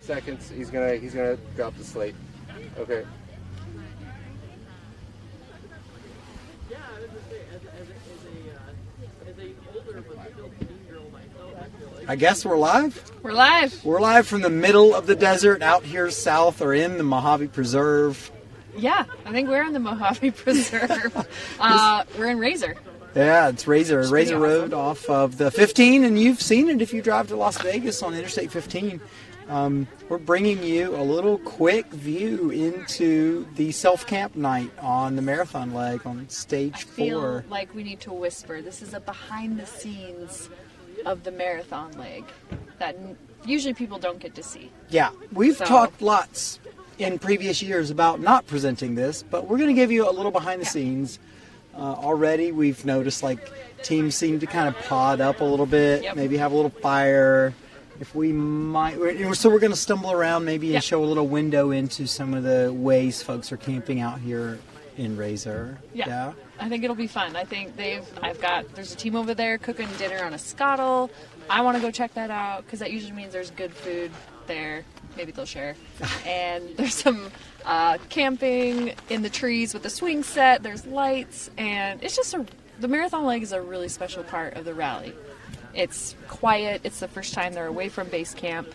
Seconds. He's gonna drop the slate. Okay. Yeah, I was gonna say, as a older but still teen girl myself, I feel like. I guess we're live. We're live. We're live from the middle of the desert out here south or in the Mojave Preserve. Yeah, I think we're in the Mojave Preserve. We're in Razor. Yeah, it's Razor awesome. Road off of the 15, and you've seen it if you drive to Las Vegas on Interstate 15. We're bringing you a little quick view into the self-camp night on the marathon leg on stage 4. I feel like we need to whisper. This is a behind the scenes of the marathon leg that usually people don't get to see. Yeah, we've talked lots in previous years about not presenting this, but we're going to give you a little behind the scenes. Already we've noticed like teams seem to kind of pod up a little bit, maybe have a little fire. If we might, so we're going to stumble around maybe and show a little window into some of the ways folks are camping out here in Razor. Yeah. I think it'll be fun. I think there's a team over there cooking dinner on a scuttle. I want to go check that out because that usually means there's good food there. Maybe they'll share. And there's some camping in the trees with the swing set. There's lights, and it's just the marathon leg is a really special part of the rally. It's quiet. It's the first time they're away from base camp.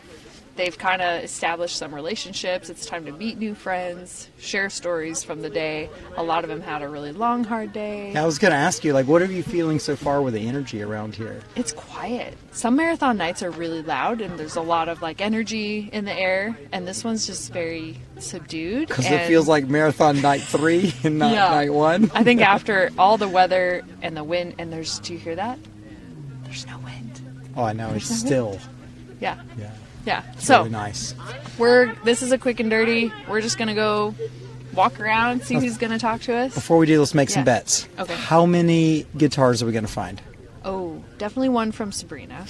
They've kind of established some relationships. It's time to meet new friends, share stories from the day. A lot of them had a really long, hard day. I was going to ask you, like, what are you feeling so far with the energy around here? It's quiet. Some marathon nights are really loud, and there's a lot of, like, energy in the air, and this one's just very subdued. Because it feels like marathon night 3 and not night 1. I think after all the weather and the wind, and do you hear that? There's no wind. Oh, I know. It's still. Yeah. Yeah. Yeah. It's So really nice. This is a quick and dirty. We're just going to go walk around, see who's going to talk to us. Before we do, let's make some bets. Okay. How many guitars are we going to find? Oh, definitely one from Sabrina.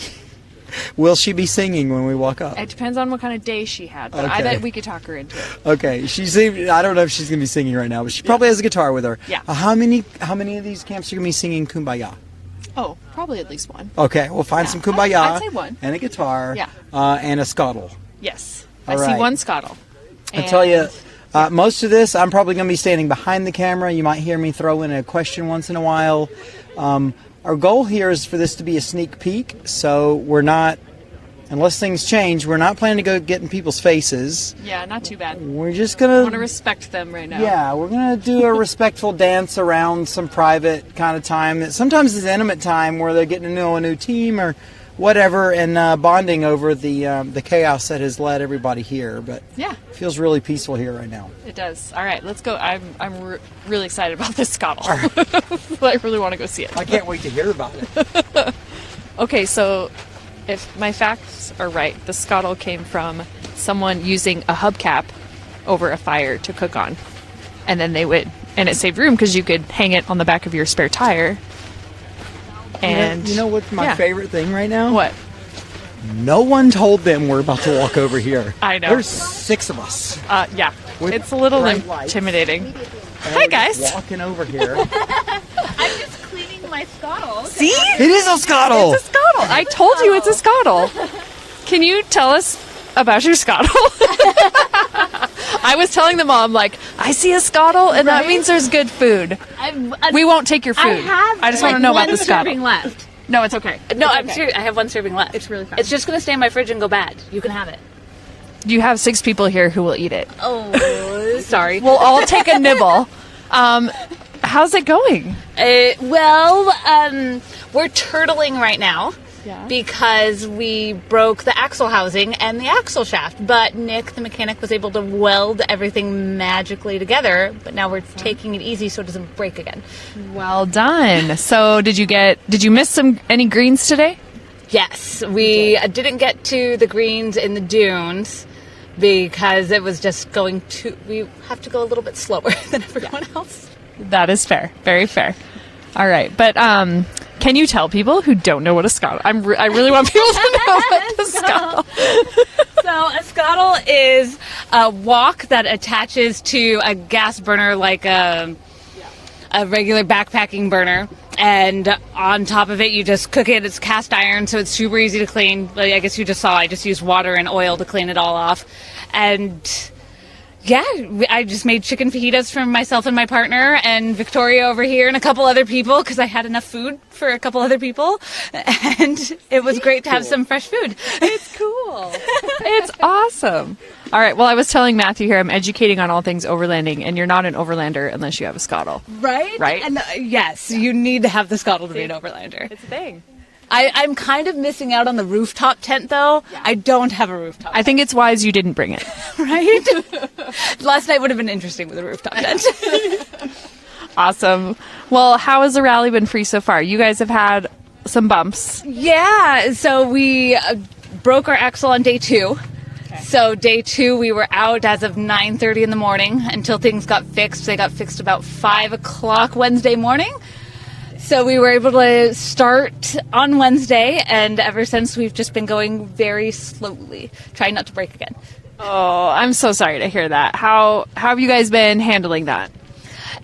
Will she be singing when we walk up? It depends on what kind of day she had, but I bet we could talk her into it. Okay. I don't know if she's going to be singing right now, but she probably has a guitar with her. Yeah. How many of these camps are going to be singing Kumbaya? Oh, probably at least one. Okay, we'll find some Kumbaya. I'd say one. And a guitar. Yeah. And a scuttle. Yes. All I see right. one scuttle. I tell you, most of this, I'm probably going to be standing behind the camera. You might hear me throw in a question once in a while. Our goal here is for this to be a sneak peek, so we're not, unless things change, we're not planning to go get in people's faces. Yeah, not too bad. We're just going to... I want to respect them right now. Yeah, we're going to do a respectful dance around some private kind of time that sometimes is intimate time where they're getting to know a new team or whatever and bonding over the chaos that has led everybody here. But it feels really peaceful here right now. It does. All right, let's go. I'm really excited about this scuttle. I really want to go see it. I can't wait to hear about it. Okay, so if my facts are right, the scuttle came from someone using a hubcap over a fire to cook on. And then and it saved room because you could hang it on the back of your spare tire. And you know what's my favorite thing right now? What? No one told them we're about to walk over here. I know. There's 6 of us. Yeah. It's a little intimidating. Hi, guys. Walking over here. I'm just cleaning my scuttle. See? It is a scuttle. It's a scuttle. I told you it's a scuttle. Can you tell us about your scuttle? I was telling the mom, like, I see a scuttle, and that means there's good food. We won't take your food. I just want to know about the scuttle. Serving left. No, it's okay. No, I'm serious. I have one serving left. It's really fun. It's just going to stay in my fridge and go bad. You can have it. You have 6 people here who will eat it. Oh, sorry. We'll all take a nibble. How's it going? We're turtling right now. Yeah. Because we broke the axle housing and the axle shaft. But Nick, the mechanic, was able to weld everything magically together. But now we're taking it easy so it doesn't break again. Well done. So did you miss any greens today? Yes. We didn't get to the greens in the dunes because it was just we have to go a little bit slower than everyone else. That is fair. Very fair. All right. But can you tell people who don't know what a scuttle? I really want people to know what the scuttle. So a scuttle is a wok that attaches to a gas burner like a a regular backpacking burner, and on top of it you just cook it. It's cast iron, so it's super easy to clean. Like, I guess you just saw I just used water and oil to clean it all off. And yeah, I just made chicken fajitas for myself and my partner and Victoria over here and a couple other people because I had enough food for a couple other people. And it was great to have some fresh food. It's cool. It's awesome. All right. Well, I was telling Matthew here I'm educating on all things overlanding, and you're not an overlander unless you have a scuttle. Right? Right? And yes, you need to have the scuttle to be an overlander. It's a thing. I'm kind of missing out on the rooftop tent, though. Yeah. I don't have a rooftop tent. I think it's wise you didn't bring it. Right? Last night would have been interesting with a rooftop tent. Awesome. Well, how has the rally been for you so far? You guys have had some bumps. Yeah. So we broke our axle on day 2. Okay. So day 2, we were out as of 9:30 in the morning until things got fixed. They got fixed about 5 o'clock Wednesday morning. So we were able to start on Wednesday, and ever since we've just been going very slowly, trying not to break again. Oh, I'm so sorry to hear that. How have you guys been handling that?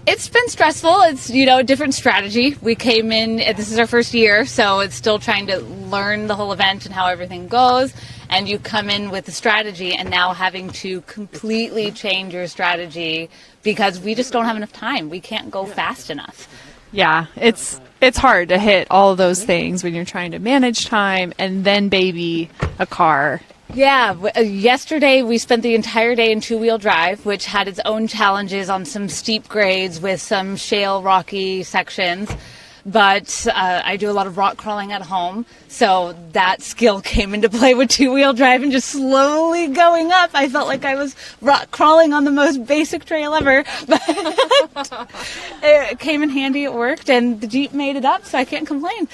It's been stressful. It's, a different strategy. We came in, this is our first year, so it's still trying to learn the whole event and how everything goes. And you come in with a strategy and now having to completely change your strategy because we just don't have enough time. We can't go fast enough. Yeah, it's hard to hit all of those things when you're trying to manage time and then baby a car. Yeah, yesterday we spent the entire day in 2-wheel drive, which had its own challenges on some steep grades with some shale, rocky sections. But I do a lot of rock crawling at home, so that skill came into play with 2-wheel drive and just slowly going up. I felt like I was rock crawling on the most basic trail ever, but it came in handy. It worked, and the Jeep made it up, so I can't complain.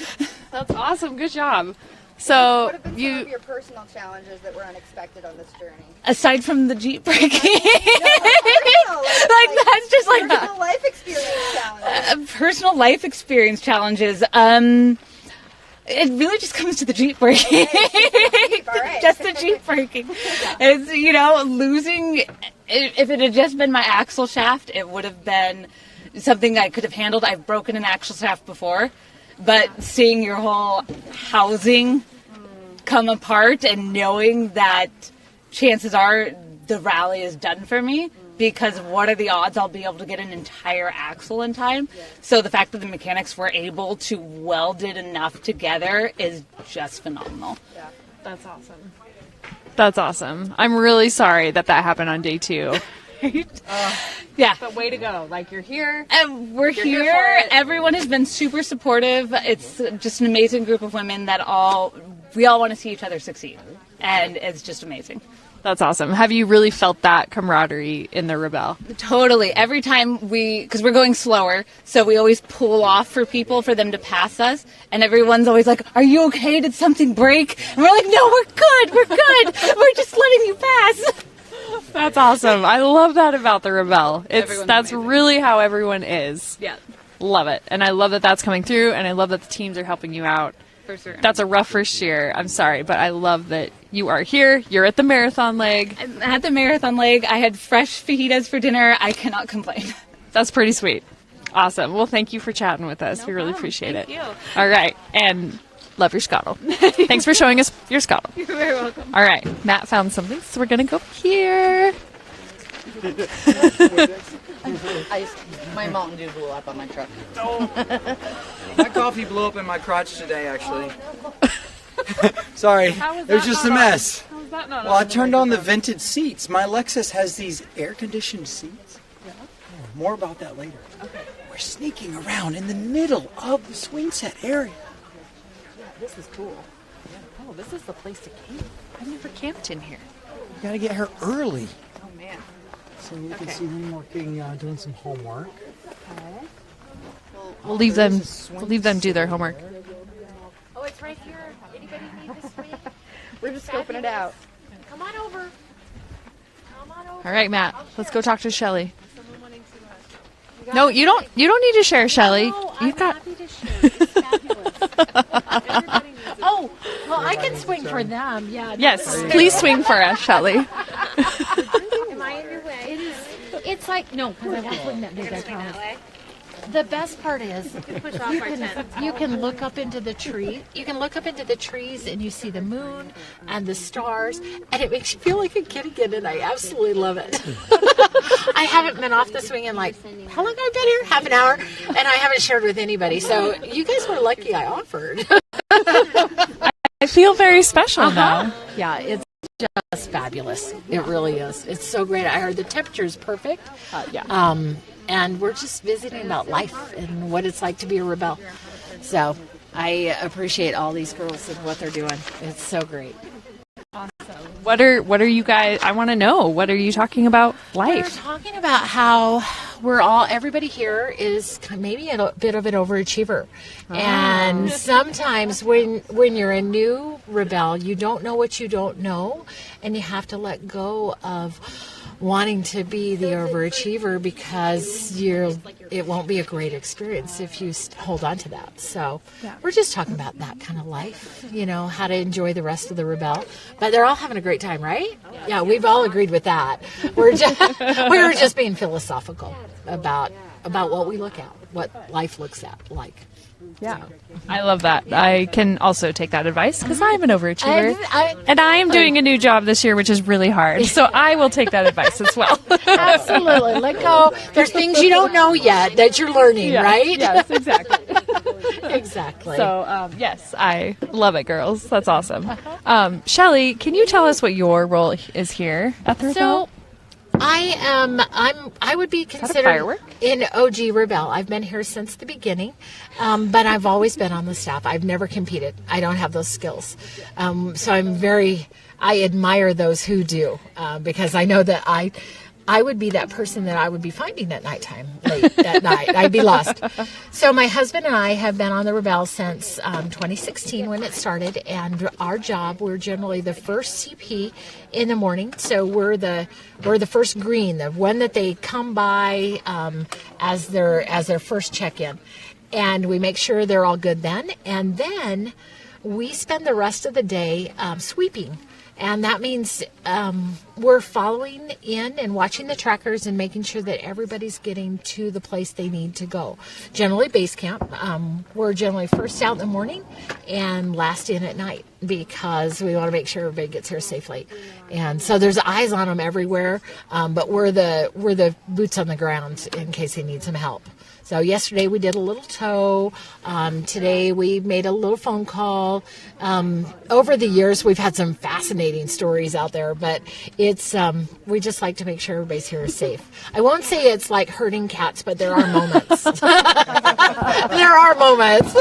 That's awesome. Good job. So what have been some of your personal challenges that were unexpected on this journey? Aside from the Jeep braking, Personal, that's just like personal life experience challenges. Personal life experience challenges. It really just comes to the Jeep braking. All right. Just the Jeep braking. It's, losing. If it had just been my axle shaft, it would have been something I could have handled. I've broken an axle shaft before. But seeing your whole housing come apart and knowing that chances are the rally is done for me, because what are the odds I'll be able to get an entire axle in time? Yeah. So the fact that the mechanics were able to weld it enough together is just phenomenal. Yeah. That's awesome. That's awesome. I'm really sorry that happened on day 2. Yeah. But way to go. Like, you're here. And we're here. Everyone has been super supportive. It's just an amazing group of women that we all want to see each other succeed. And it's just amazing. That's awesome. Have you really felt that camaraderie in the Rebelle? Totally. Every time because we're going slower, so we always pull off for people for them to pass us. And everyone's always like, "Are you okay? Did something break?" And we're like, "No, we're good. We're good. We're just letting you pass." That's awesome. I love that about the Rebelle. That's amazing. really how everyone is. Yeah. Love it. And I love that that's coming through, and I love that the teams are helping you out. For sure. That's a rough first year. I'm sorry, but I love that you are here. You're at the marathon leg. I'm at the marathon leg. I had fresh fajitas for dinner. I cannot complain. That's pretty sweet. Awesome. Well, thank you for chatting with us. We really appreciate it. Thank you. All right. And love your scuttle. Thanks for showing us your scuttle. You're very welcome. All right. Matt found something, so we're going to go here. My Mountain Dew blew up on my truck. My coffee blew up in my crotch today, actually. Sorry, it was just a mess. Well, I turned on the vented seats. My Lexus has these air-conditioned seats. More about that later. Okay. We're sneaking around in the middle of the swing set area. Yeah, this is cool. Oh, this is the place to camp. I've never camped in here. We gotta get her early. Oh, man. So we can see them working, doing some homework. Okay. We'll leave them do their homework. Oh, it's right here. Anybody need this swing? We're just scoping it out. Come on over. Come on over. All right, Matt. Let's go talk to Shelley. No, you don't need to share, Shelley. You've got. Happy to share. It's fabulous. Everybody needs it. Oh, well, I can swing for them. Yeah. Yes, please swing for us, Shelley. Am I in your way? It is. It's like no, because I wouldn't that big. I promise. The best part is you can look up into the tree. You can look up into the trees and you see the moon and the stars, and it makes you feel like a kid again. And I absolutely love it. I haven't been off the swing in like, how long have I been here? Half an hour, and I haven't shared with anybody. So you guys were lucky I offered. I feel very special now. Yeah, it's just fabulous. It really is. It's so great. I heard the temperature is perfect. And we're just visiting about life and what it's like to be a rebel. So I appreciate all these girls and what they're doing. It's so great. What are you guys? I want to know. What are you talking about? We're Life. talking about how everybody here is maybe a bit of an overachiever. And sometimes when you're a new rebel, you don't know what you don't know, and you have to let go of wanting to be the overachiever because it won't be a great experience if you hold on to that. So we're just talking about that kind of life, how to enjoy the rest of the rebel. But they're all having a great time, right? Yeah, we've all agreed with that. We were just being philosophical about what we look at, what life looks at like. Yeah, I love that. I can also take that advice because I'm an overachiever, and I am doing a new job this year, which is really hard. So I will take that advice as well. Absolutely, let go. There's things you don't know yet that you're learning, right? Yes, exactly. Exactly. So yes, I love it, girls. That's awesome. Shelley, can you tell us what your role is here at the Rebelle? So I would be considered firework? an OG Rebelle. I've been here since the beginning, but I've always been on the staff. I've never competed. I don't have those skills. So I admire those who do, because I know that I would be that person that I would be finding at nighttime, late at night. I'd be lost. So my husband and I have been on the Rebelle since 2016 when it started, and our job, we're generally the first CP in the morning. So we're the first green, the one that they come by as their first check-in, and we make sure they're all good then, and then we spend the rest of the day sweeping. And that means we're following in and watching the trackers and making sure that everybody's getting to the place they need to go. Generally base camp. We're generally first out in the morning and last in at night because we want to make sure everybody gets here safely. And so there's eyes on them everywhere, but we're the boots on the ground in case they need some help. So yesterday we did a little tow. Today we made a little phone call. Over the years we've had some fascinating stories out there, but it's we just like to make sure everybody's here is safe. I won't say it's like herding cats, but there are moments. There are moments.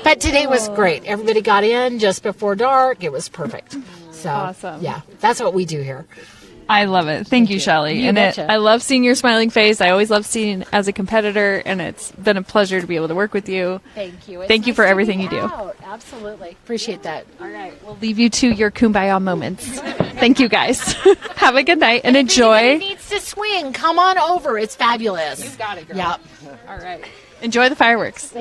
But today was great. Everybody got in just before dark. It was perfect. So Awesome. Yeah, that's what we do here. I love it. Thank you, Shelley. I love seeing your smiling face. I always love seeing as a competitor, and it's been a pleasure to be able to work with you. Thank you. Thank you for everything you do. Absolutely. Appreciate that. All right. We'll leave you to your kumbaya moments. Thank you, guys. Have a good night and enjoy. If anybody needs to swing, come on over. It's fabulous. You got it, girl. Yep. All right. Enjoy the fireworks.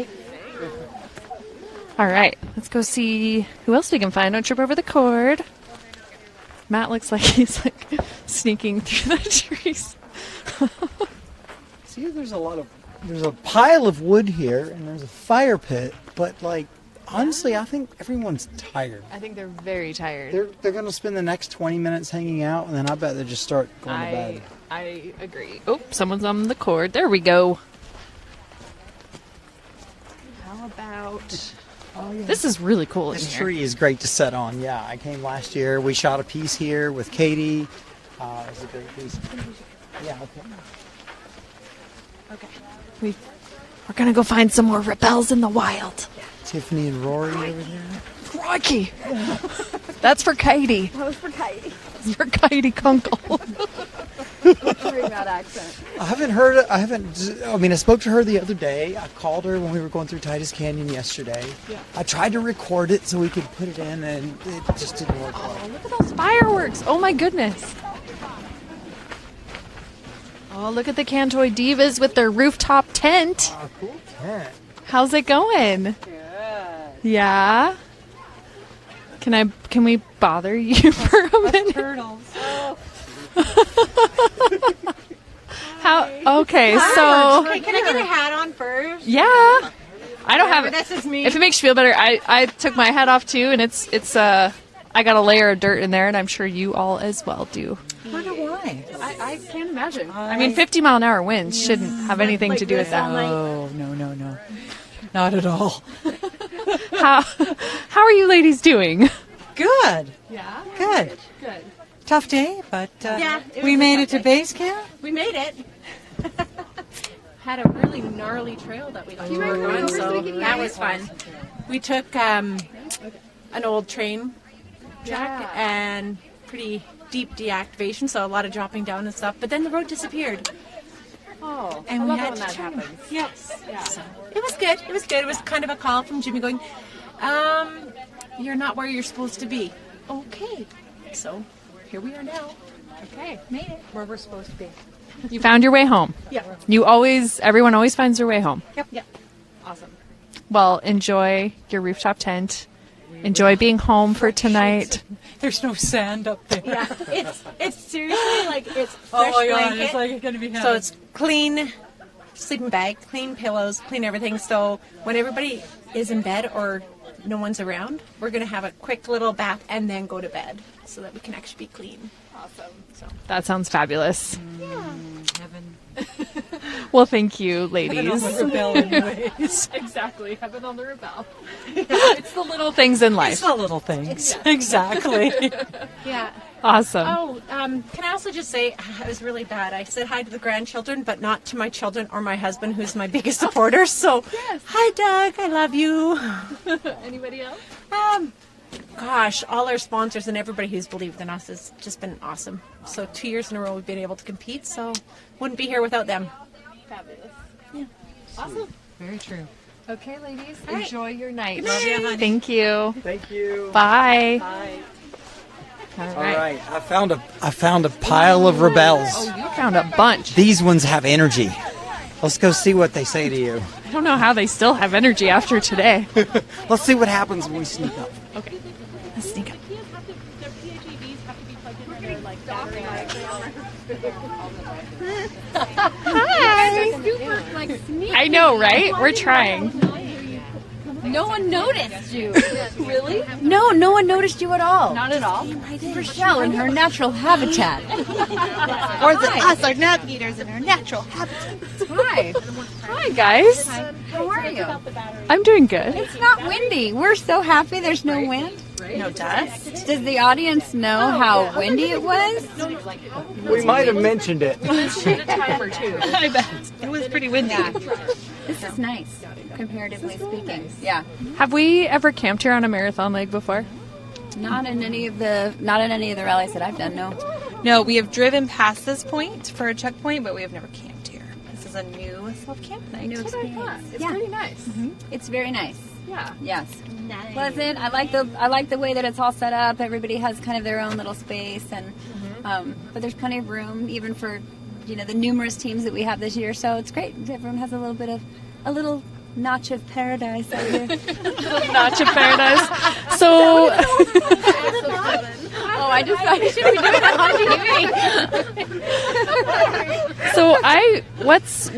All right. Let's go see who else we can find. Don't trip over the cord. Matt looks like he's sneaking through the trees. See, there's a pile of wood here, and there's a fire pit, but honestly, I think everyone's tired. I think they're very tired. They're going to spend the next 20 minutes hanging out, and then I bet they just start going to bed. I agree. Oh, someone's on the cord. There we go. How about... Oh, yeah. This is really cool. This tree is great to set on. Yeah, I came last year. We shot a piece here with Katie. It was a great piece. Yeah, okay. We're going to go find some more rebels in the wild. Tiffany and Rory over there. Crikey! That's for Katie. That was for Katie. It's for Katie Kunkel. Hearing that accent. I spoke to her the other day. I called her when we were going through Titus Canyon yesterday. Yeah. I tried to record it so we could put it in, and it just didn't work well. Oh, look at those fireworks. Oh, my goodness. Oh, look at the CanToy Divas with their rooftop tent. Oh, cool tent. How's it going? Good. Yeah? Can we bother you for a minute? Turtles. Oh. Okay, so Hey, can I get a hat on first? yeah, I don't have. This is me. If it makes you feel better, I took my hat off too, and it's I got a layer of dirt in there, and I'm sure you all as well do. I wonder why. I can't imagine. I mean, 50-mile-an-hour winds shouldn't have anything to do with that. Oh, no. Not at all. How are you ladies doing? Good. Yeah. Good. Good. Tough day, but Yeah, it was we a made tough it to day. base camp. We made it. Had a really gnarly trail that we were on, so that was fun. We took an old train track and pretty deep deactivation, so a lot of dropping down and stuff. But then the road disappeared. Oh, And I we love had when to that turn. happens. Yes. So it was good. It was good. It was kind of a call from Jimmy going, you're not where you're supposed to be. Okay. So here we are now. Okay. Made it where we're supposed to be. You found your way home. Yeah. Everyone always finds their way home. Yep. Awesome. Well, enjoy your rooftop tent. Enjoy being home for tonight. There's no sand up there. Yeah. It's seriously like it's fresh Oh my god, blanket. it's like it's gonna be heaven. So it's clean sleeping bag, clean pillows, clean everything. So when everybody is in bed or no one's around, we're going to have a quick little bath and then go to bed so that we can actually be clean. Awesome. That sounds fabulous. heaven. Well, thank you, ladies. Rebelle anyways. Exactly. Heaven on the Rebelle. It's the little things in life. It's the little things. Exactly. Yeah. Awesome. Oh, can I also just say, it was really bad. I said hi to the grandchildren, but not to my children or my husband, who's my biggest supporter. So, hi, Doug. I love you. Anybody else? Gosh, all our sponsors and everybody who's believed in us has just been awesome. So 2 years in a row we've been able to compete, so wouldn't be here without them. Fabulous. Yeah. Awesome. Very true. Okay, ladies. right. Enjoy your night. Good night. Love you, Thank you. Thank you. Bye. Bye. All All right. right, I found a pile of Rebels. Oh, you found a bunch. These ones have energy. Let's go see what they say to you. I don't know how they still have energy after today. Let's see what happens when we sneak up. Okay. Let's sneak up. I know, right? We're trying. No one noticed you. Really? No, no one noticed you at all. Not at all. Rochelle in her natural habitat. Or us, our navigators in our natural habitat. Hi. Hi, guys. How are you? I'm doing good. It's not windy. We're so happy there's no wind. No dust. Does the audience know how windy it was? We might have mentioned it. I bet. It was pretty windy. This is nice, comparatively speaking. Yeah. Have we ever camped here on a marathon leg before? Not in any of the rallies that I've done, no. No, we have driven past this point for a checkpoint, but we have never camped here. This is a new self-camp night. New experience. It's pretty nice. It's very nice. Yeah. Yes. Pleasant. I like the way that it's all set up. Everybody has kind of their own little space, and but there's plenty of room even for the numerous teams that we have this year. So it's great. Everyone has a little notch of paradise out here. Notch of paradise. So. Oh, I should be doing that. So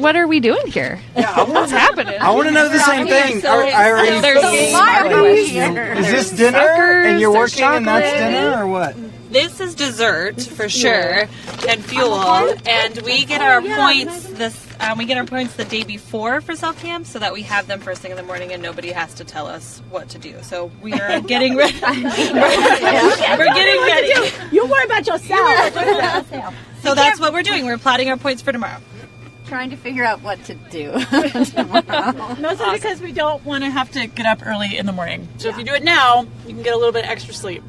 what are we doing here? What's happening? I want to know the same thing. Are you Is this dinner and you're working and that's dinner or what? This is dessert for sure, and fuel. And we get our points the day before for self camp, so that we have them first thing in the morning, and nobody has to tell us what to do. So we are getting ready. We're getting ready. You worry about yourself. So that's what we're doing. We're plotting our points for tomorrow. Trying to figure out what to do. Mostly because we don't want to have to get up early in the morning. So if you do it now, you can get a little bit extra sleep.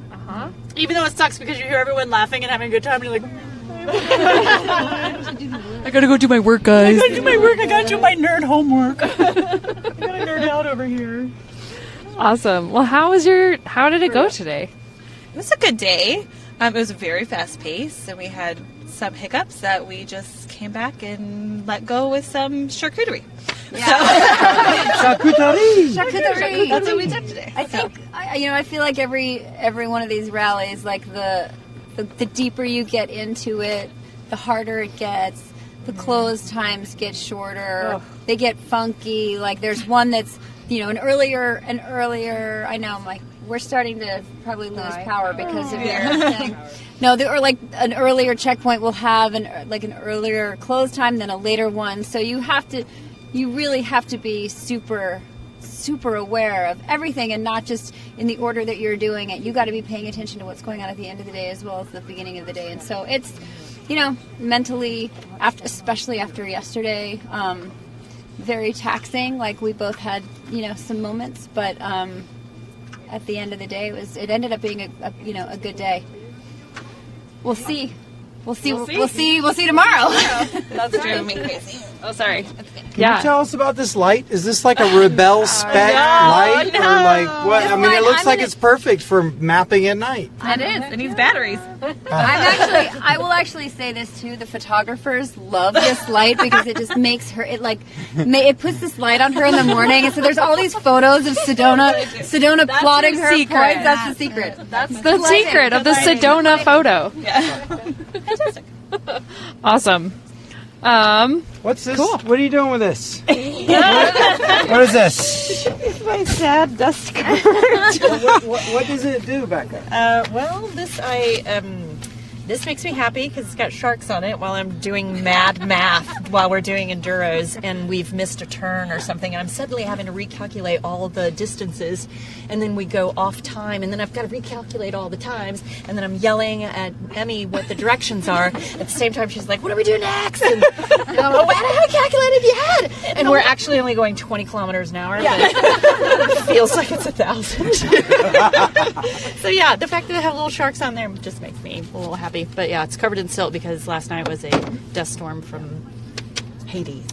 Even though it sucks because you hear everyone laughing and having a good time, and you're like, I gotta go do my work, guys. I gotta do my work, I gotta do my nerd homework. I gotta nerd out over here. Awesome. Well, how did it go today? It was a good day. It was very fast paced, and we had some hiccups that we just came back and let go with some charcuterie. Charcuterie. Charcuterie. That's what we did today. I think I feel like every one of these rallies, like the deeper you get into it, the harder it gets, the close times get shorter. They get funky. Like there's one that's, an earlier. I know, I'm like, we're starting to probably lose power because of your thing. No, or like an earlier checkpoint will have an earlier close time than a later one. So you really have to be super aware of everything and not just in the order that you're doing it. You got to be paying attention to what's going on at the end of the day as well as the beginning of the day. And so it's, mentally, especially after yesterday, very taxing. Like we both had, some moments, but at the end of the day, it ended up being a good day. We'll see. We'll see tomorrow. That's driving me crazy. Oh, sorry. Can you tell us about this light? Is this like a Rebelle spec light? No. Or like what? I mean, it looks like it's perfect for mapping at night. It is. It needs batteries. I will actually say this too. The photographers love this light because it just makes her. It puts this light on her in the morning, and so there's all these photos of Sedona plotting her points. That's the secret. That's the secret of the Sedona photo. Yeah. Fantastic. Awesome. What's this? Cool. What are you doing with this? What is this? It's my sad dust cart. What does it do, Becca? This makes me happy because it's got sharks on it while I'm doing mad math while we're doing enduros and we've missed a turn or something and I'm suddenly having to recalculate all the distances and then we go off time and then I've got to recalculate all the times and then I'm yelling at Emmy what the directions are. At the same time she's like, what do we do next? And I'm like, how calculated you had? And we're actually only going 20 kilometers an hour. Yeah. But it feels like it's 1,000. So yeah, the fact that I have little sharks on there just makes me a little happy. But yeah, it's covered in silt because last night was a dust storm from Hades.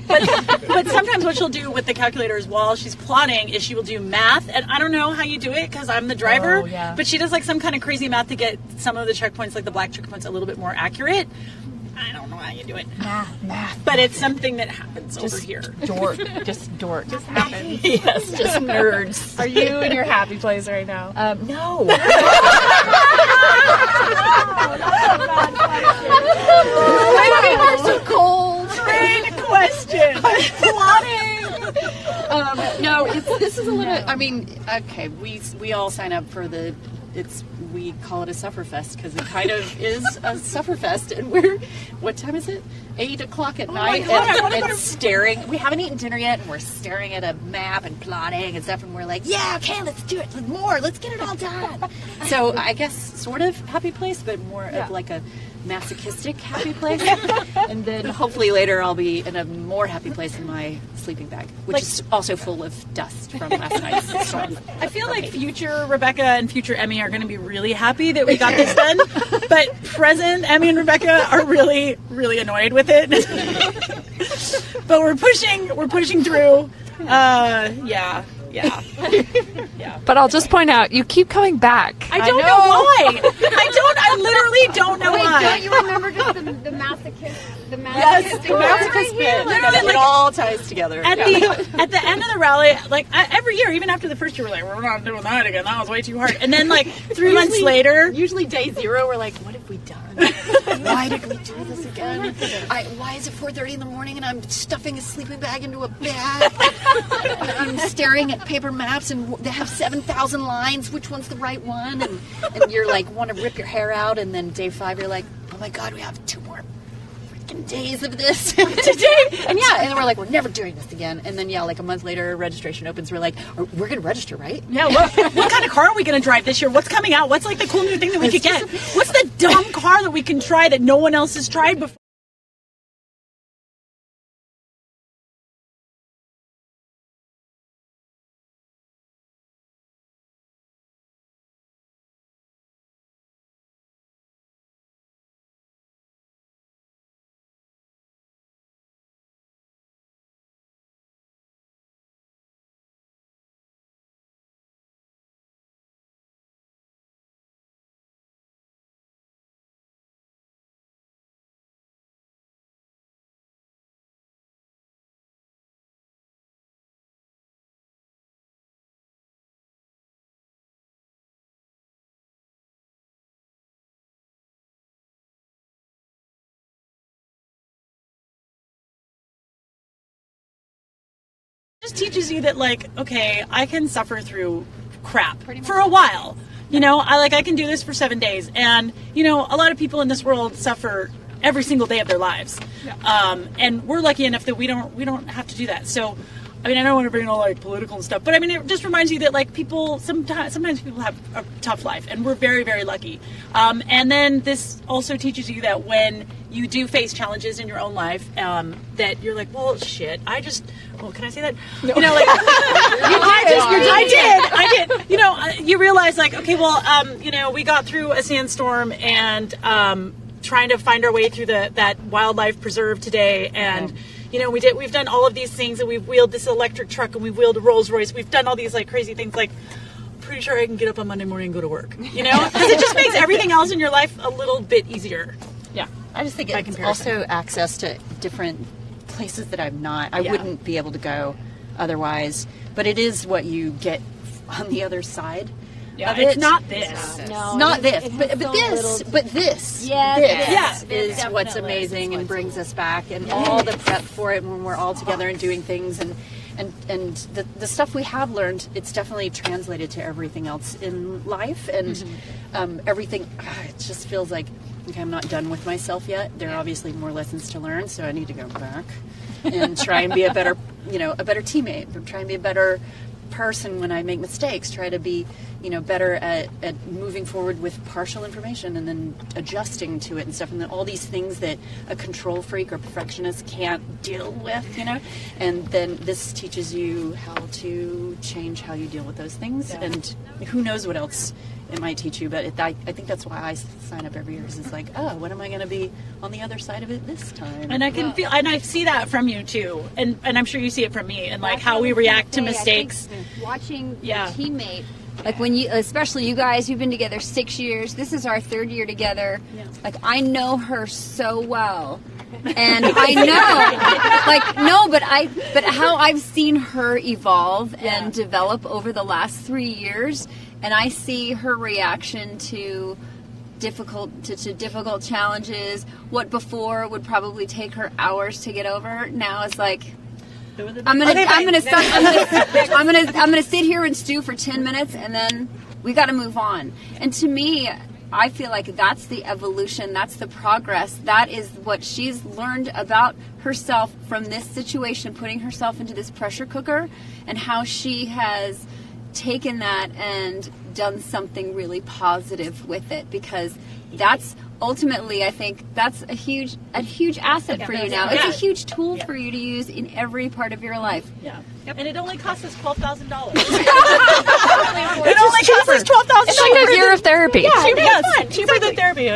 But sometimes what she'll do with the calculators while she's plotting is she will do math, and I don't know how you do it because I'm the driver. But she does like some kind of crazy math to get some of the checkpoints, like the black checkpoints, a little bit more accurate. I don't know how you do it. Math. But it's something that happens over here. Dork. Just happens. Yes, just nerds. Are you in your happy place right now? No. We're so cold. Great question. Plotting. No, this is a little. I mean, okay, we all sign up for the. We call it a sufferfest because it kind of is a sufferfest, and what time is it? 8 o'clock at night, and staring. We haven't eaten dinner yet, and we're staring at a map and plotting and stuff, and we're like, yeah, okay, let's do it, let's get it all done. So I guess sort of happy place, but more of like a masochistic happy place, and then hopefully later I'll be in a more happy place in my sleeping bag, which is also full of dust from last night's storm. I feel like future Rebecca and future Emmy are going to be really happy that we got this done, but present Emmy and Rebecca are really, really annoyed with it. But we're pushing through. Yeah. But I'll just point out, you keep coming back. I don't know why. I literally don't know why. Don't you remember just the masochist? The Masochist bit. Literally, it all ties together. At the end of the rally, like every year, even after the first year, we're like, we're not doing that again. That was way too hard. And then like 3 months later, usually day 0, we're like, what have we done? Why did we do this again? Why is it 4:30 in the morning and I'm stuffing a sleeping bag into a bag? I'm staring at paper maps and they have 7,000 lines. Which one's the right one? And you're like, want to rip your hair out. And then day 5, you're like, oh my God, we have 2 more freaking days of this today. And then we're like, we're never doing this again. And then like a month later, registration opens. We're like, we're going to register, right? Yeah. What kind of car are we going to drive this year? What's coming out? What's like the cool new thing that we could get? What's the dumb car that we can try that no one else has tried before? just teaches you that, like, okay, I can suffer through crap for a while. You know, I can do this for 7 days. And, you know, a lot of people in this world suffer every single day of their lives. And we're lucky enough that we don't have to do that. So, I mean, I don't want to bring all like political and stuff, but I mean, it just reminds you that like people, sometimes people have a tough life, and we're very, very lucky. And then this also teaches you that when you do face challenges in your own life, that you're like, well, shit, can I say that? No. You know, like, I did. You know, you realize like, okay, well, you know, we got through a sandstorm and trying to find our way through that wildlife preserve today, and you know, we've done all of these things, and we've wheeled this electric truck, and we've wheeled a Rolls Royce. We've done all these like crazy things. Like, pretty sure I can get up on Monday morning and go to work. You know, because it just makes everything else in your life a little bit easier. Yeah, I just think it's also access to different places that I wouldn't be able to go otherwise. But it is what you get on the other side. Yeah, it's not this. No, not this. But this. Yes. Is what's amazing and brings us back, and all the prep for it when we're all together and doing things, and the stuff we have learned, it's definitely translated to everything else in life, and everything. It just feels like, okay, I'm not done with myself yet. There are obviously more lessons to learn, so I need to go back and try and be a better teammate, try and be a better person when I make mistakes, try to be, you know, better at moving forward with partial information and then adjusting to it and stuff, and then all these things that a control freak or perfectionist can't deal with, you know, and then this teaches you how to change how you deal with those things, and who knows what else it might teach you, but I think that's why I sign up every year, is it's like, oh, what am I going to be on the other side of it this time? And I can feel, and I see that from you too, and I'm sure you see it from me, and like how we react to mistakes. Watching your teammate, like when you, especially you guys, you've been together 6 years. This is our 3rd year together. Like, I know her so well. And I know, but how I've seen her evolve and develop over the last 3 years, and I see her reaction to difficult challenges. What before would probably take her hours to get over, now is like, I'm gonna sit here and stew for 10 minutes, and then we got to move on. And to me, I feel like that's the evolution, that's the progress, that is what she's learned about herself from this situation, putting herself into this pressure cooker, and how she has taken that and done something really positive with it, because that's ultimately, I think that's a huge asset for you now. It's a huge tool for you to use in every part of your life. Yeah. And it only costs us $12,000. It only costs us $12,000. It's like a year of therapy. Yeah, cheaper than therapy.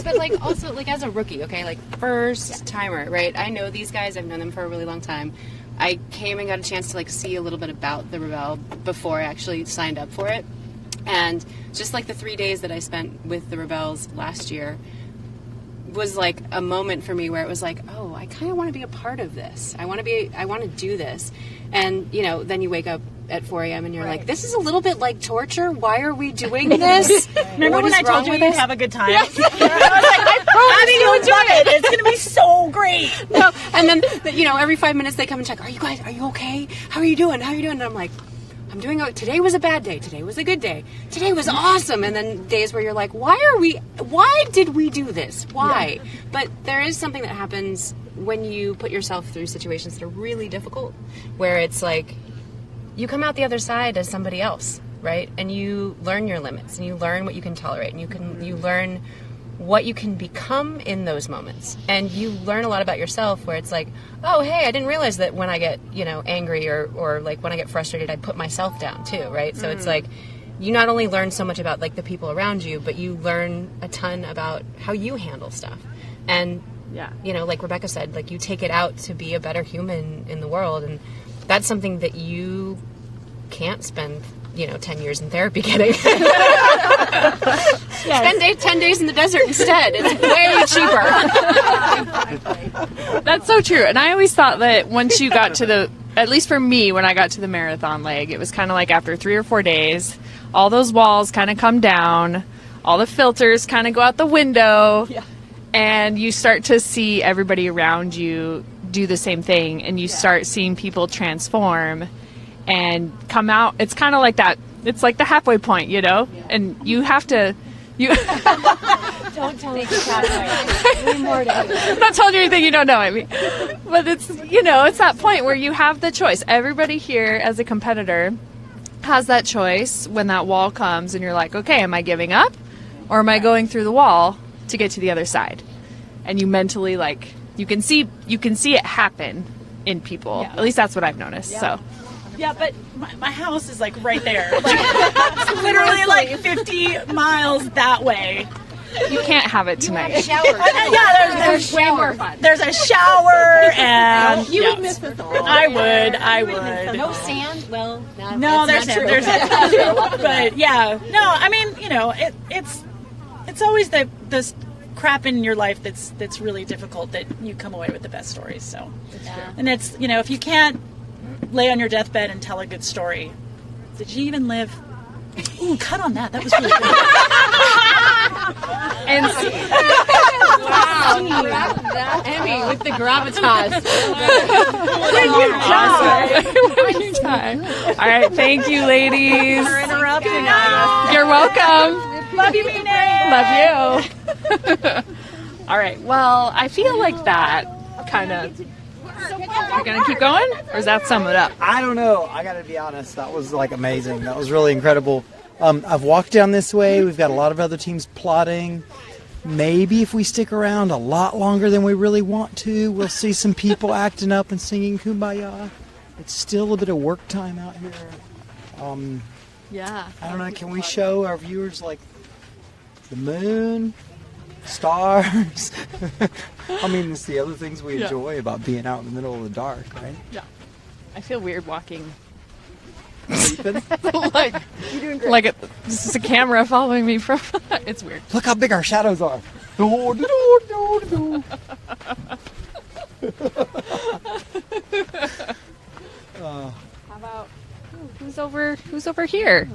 But like, also, like, as a rookie, okay, like, first timer, right? I know these guys. I've known them for a really long time. I came and got a chance to like see a little bit about the Rebelle before I actually signed up for it. And just like the 3 days that I spent with the Rebelles last year was like a moment for me where it was like, oh, I kind of want to be a part of this. I want to do this. And, you know, then you wake up at 4 a.m. and you're like, this is a little bit like torture. Why are we doing this? Remember when I told you you'd have a good time? Yes. I was like, I promise you'll enjoy it. It's going to be so great. No, and then, you know, every 5 minutes they come and check, are you okay? How are you doing? And I'm like, I'm doing okay. Today was a bad day. Today was a good day. Today was awesome. And then days where you're like, why did we do this? Why? Yeah. But there is something that happens when you put yourself through situations that are really difficult, where it's like, you come out the other side as somebody else, right? And you learn your limits, and you learn what you can tolerate, and you learn what you can become in those moments. And you learn a lot about yourself, where it's like, oh, hey, I didn't realize that when I get, you know, angry or like when I get frustrated, I put myself down too, right? So it's like, you not only learn so much about like the people around you, but you learn a ton about how you handle stuff. And, you know, like Rebecca said, like, you take it out to be a better human in the world. And that's something that you can't spend, you know, 10 years in therapy getting. Spend 10 days in the desert instead. It's way cheaper. That's so true. And I always thought that once you got to at least for me, when I got to the marathon leg, it was kind of like after 3 or 4 days, all those walls kind of come down, all the filters kind of go out the window, and you start to see everybody around you do the same thing, and you start seeing people transform and come out. It's kind of like that. It's like the halfway point, you know, and you have to. Don't tell me I'm not telling you anything you don't know. I mean, but it's, you know, it's that point where you have the choice. Everybody here as a competitor has that choice when that wall comes, and you're like, okay, am I giving up, or am I going through the wall to get to the other side? And you mentally, like, you can see it happen in people. At least that's what I've noticed. So. Yeah, but my house is like right there. Like, it's literally like 50 miles that way. You can't have it tonight. Yeah, there's way more fun. There's a shower and You would miss this all. I would. No sand? Well, No, there's sand. But yeah, no, I mean, you know, it's always the crap in your life that's really difficult that you come away with the best stories. So, and it's, you know, if you can't lay on your deathbed and tell a good story, did you even live? Ooh, cut on that. That was really good. Wow. Emmy with the gravitas. Good time. All right. Thank you, ladies. for interrupting us. You're welcome. Love you, Mine. Love you. All right. Well, I feel like that kind of. We're gonna keep going, or does that sum it up? I don't know. I gotta be honest. That was like amazing. That was really incredible. I've walked down this way. We've got a lot of other teams plotting. Maybe if we stick around a lot longer than we really want to, we'll see some people acting up and singing Kumbaya. It's still a bit of work time out here. Yeah. I don't know. Can we show our viewers like the moon, stars? I mean, it's the other things we enjoy about being out in the middle of the dark, right? Yeah. I feel weird walking. Sleeping? like this is a camera following me from. It's weird. Look how big our shadows are. How about who's over here?